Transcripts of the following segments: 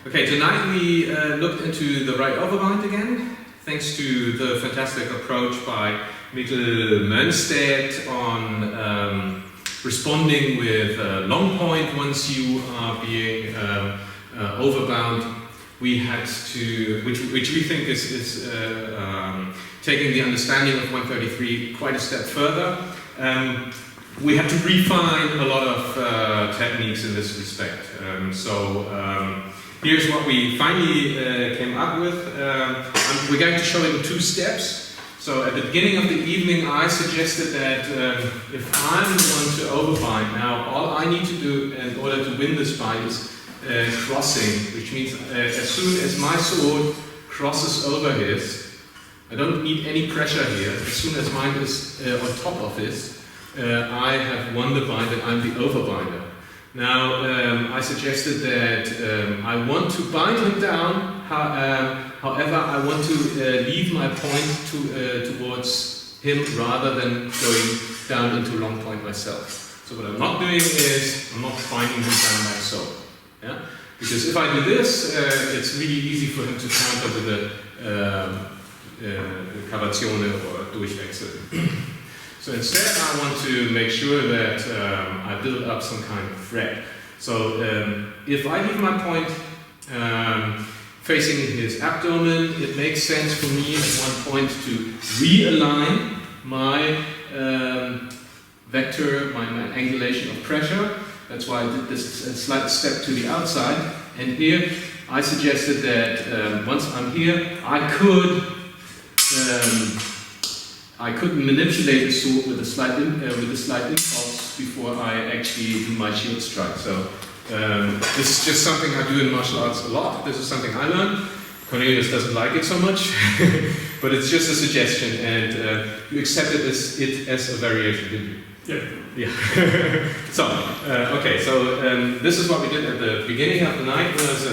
Okay, tonight we looked into the right overbind again, thanks to the fantastic approach by Mikkel Mönstedt on responding with long point once you are being overbound. We had to, which we think is taking the understanding of 133 quite a step further. We had to refine a lot of techniques in this respect. Here's what we finally came up with. We're going to show it in 2 steps. So at the beginning of the evening I suggested that if I'm going to overbind now, all I need to do in order to win this bind is crossing, which means as soon as my sword crosses over his, I don't need any pressure here. As soon as mine is on top of his, I have won the bind and I'm the overbinder. Now, I suggested that I want to bind him down, however, I want to leave my point towards him rather than going down into long point myself. So what I'm not doing is, I'm not binding him down myself. Yeah? Because if I do this, it's really easy for him to counter with a Cavazione or Durchwechsel. So instead I want to make sure that I build up some kind of thread. So if I leave my point facing his abdomen, it makes sense for me at one point to realign my vector, my angulation of pressure. That's why I did this slight step to the outside. And here I suggested that once I'm here, I could manipulate the sword with a slight impulse before I actually do my shield strike. So this is just something I do in martial arts a lot. This is something I learned. Cornelius doesn't like it so much, but it's just a suggestion, and you accepted it as a variation, didn't you? Yeah. So okay. So this is what we did at the beginning of the night. Was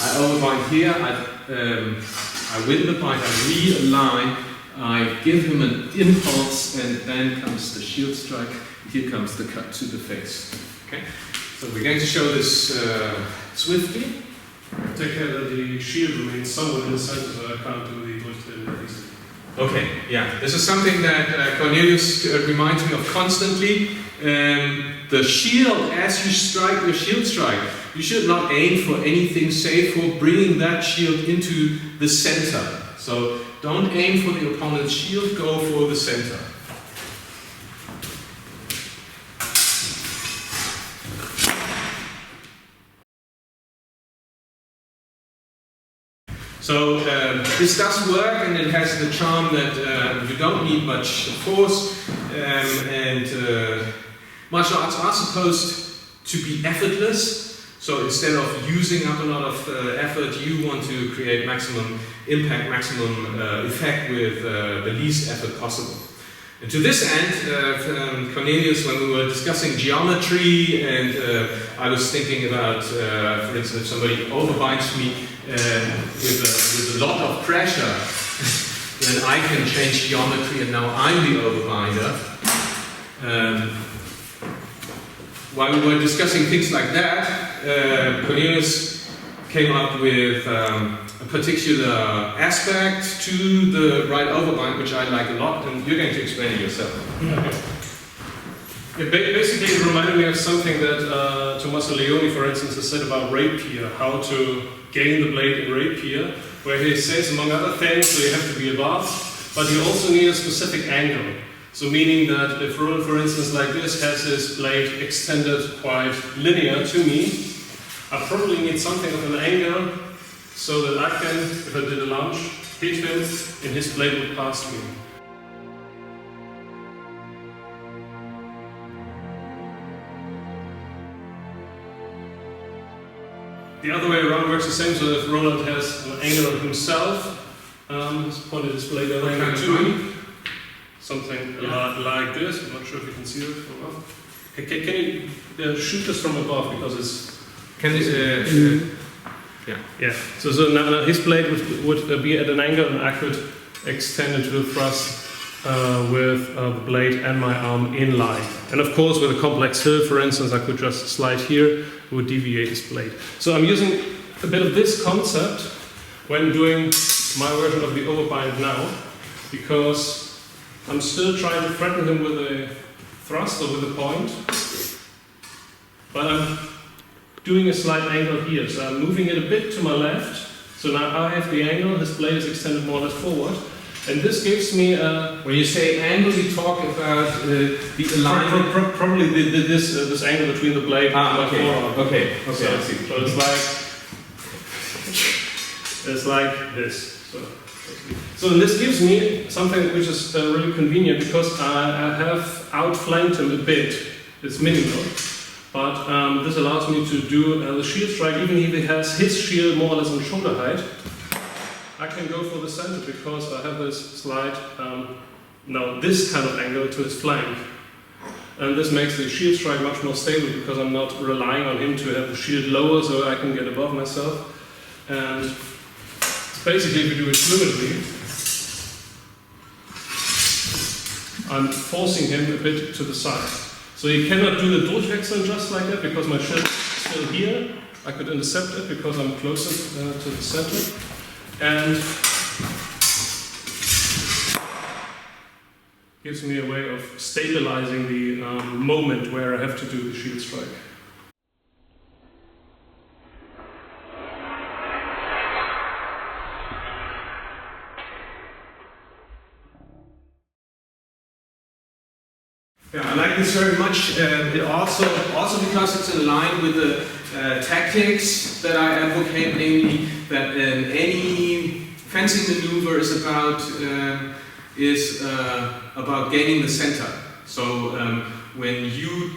I overbind here. I win the bind. I realign. I give him an impulse, and then comes the shield strike. Here comes the cut to the face. Okay, so we're going to show this swiftly. Take care that the shield remains somewhat in the center, so I can't do the voice. Okay, yeah, this is something that Cornelius reminds me of constantly. The shield, as you strike your shield strike, you should not aim for anything save for bringing that shield into the center. So don't aim for the opponent's shield, go for the center. So this does work, and it has the charm that you don't need much force, and martial arts are supposed to be effortless. So instead of using up a lot of effort, you want to create maximum impact, maximum effect with the least effort possible. And to this end, Cornelius, when we were discussing geometry, and I was thinking about, for instance, if somebody overbinds me with a lot of pressure, then I can change geometry, and now I'm the overbinder. While we were discussing things like that, Cornelius came up with a particular aspect to the right overbind, which I like a lot, and you're going to explain it yourself. Okay. Basically, it reminded me of something that Tommaso Leoni, for instance, has said about rapier, how to gain the blade in rapier, where he says, among other things, so you have to be above, but you also need a specific angle. So meaning that if Roland, for instance, like this, has his blade extended quite linear to me, I probably need something of an angle so that I can, if I did a lunge, hit him and his blade would pass me. The other way around works the same, so if Roland has an angle of himself, he's pointed his blade over to me. Something like this. I'm not sure if you can see it from above. Can you shoot this from above, because it's... Can you... Yeah. So now his blade would be at an angle, and I could extend it to the thrust with the blade and my arm in line. And of course, with a complex hill, for instance, I could just slide here, it would deviate his blade. So I'm using a bit of this concept when doing my version of the Overbind now, because I'm still trying to threaten him with a thrust or with a point, but I'm doing a slight angle here, so I'm moving it a bit to my left, so now I have the angle, his blade is extended more or less forward, and this gives me a... When you say angle, you talk about the alignment? Probably this angle between the blade and my forearm. Okay, I see. So it's like this. So this gives me something which is really convenient, because I have outflanked him a bit. It's minimal, but this allows me to do the shield strike even if he has his shield more or less on shoulder height. I can go for the center because I have this slight, this kind of angle to his flank. And this makes the shield strike much more stable, because I'm not relying on him to have the shield lower so I can get above myself. And basically, if we do it fluidly, I'm forcing him a bit to the side. So you cannot do the Durchwechseln just like that, because my shield is still here. I could intercept it because I'm closer to the center. And gives me a way of stabilizing the moment where I have to do the shield strike. Yeah, I like this very much. It also because it's in line with the tactics that I advocate, namely that any fencing maneuver is about gaining the center. So when you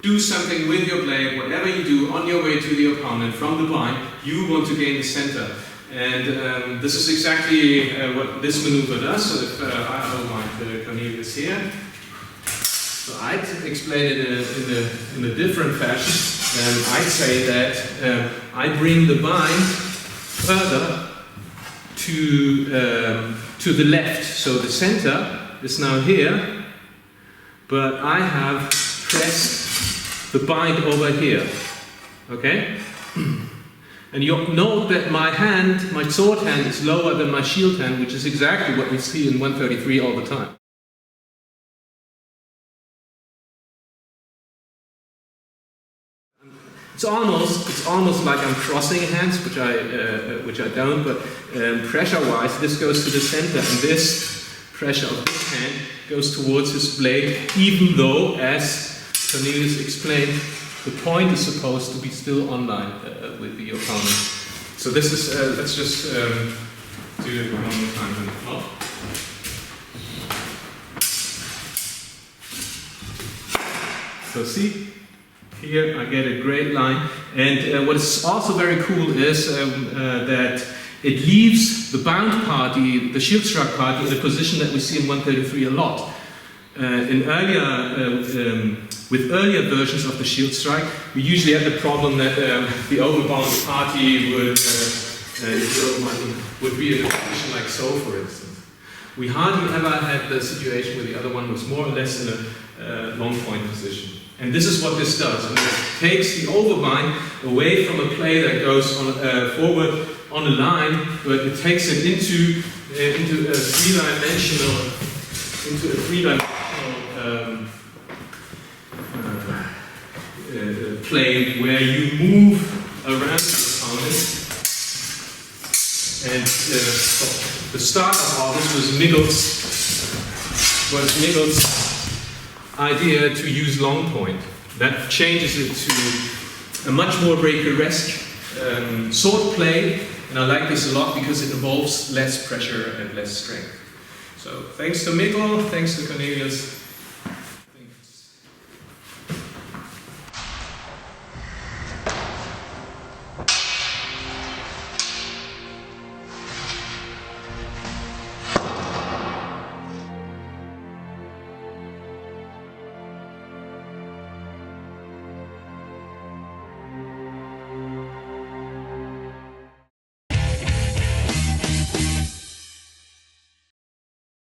do something with your blade, whatever you do on your way to the opponent from the bind, you want to gain the center. And this is exactly what this maneuver does. So if I overbind Cornelius here, so I'd explain it in a different fashion. I'd say that I bring the bind further to the left. So the center is now here, but I have pressed the bind over here. Okay? And you'll note that my sword hand is lower than my shield hand, which is exactly what we see in 133 all the time. It's almost like I'm crossing hands, which I don't, but pressure-wise, this goes to the center, and this pressure of this hand goes towards his blade, even though, as Cornelius explained, the point is supposed to be still online with the opponent. So this is, let's just do it one more time. So see? Here I get a great line, and what is also very cool is that it leaves the bound party, the shield strike party, in a position that we see in 133 a lot. With earlier versions of the shield strike, we usually had the problem that the overbound party would be in a position like so, for instance. We hardly ever had the situation where the other one was more or less in a long point position. And this is what this does. And it takes the overbind away from a play that goes on, forward on a line, but it takes it into a three-dimensional plane where you move around the opponent. And the start of all this was Miguel's idea to use long point. That changes it to a much more breaker-esque sword play, and I like this a lot because it involves less pressure and less strength. So thanks to Miguel, thanks to Cornelius.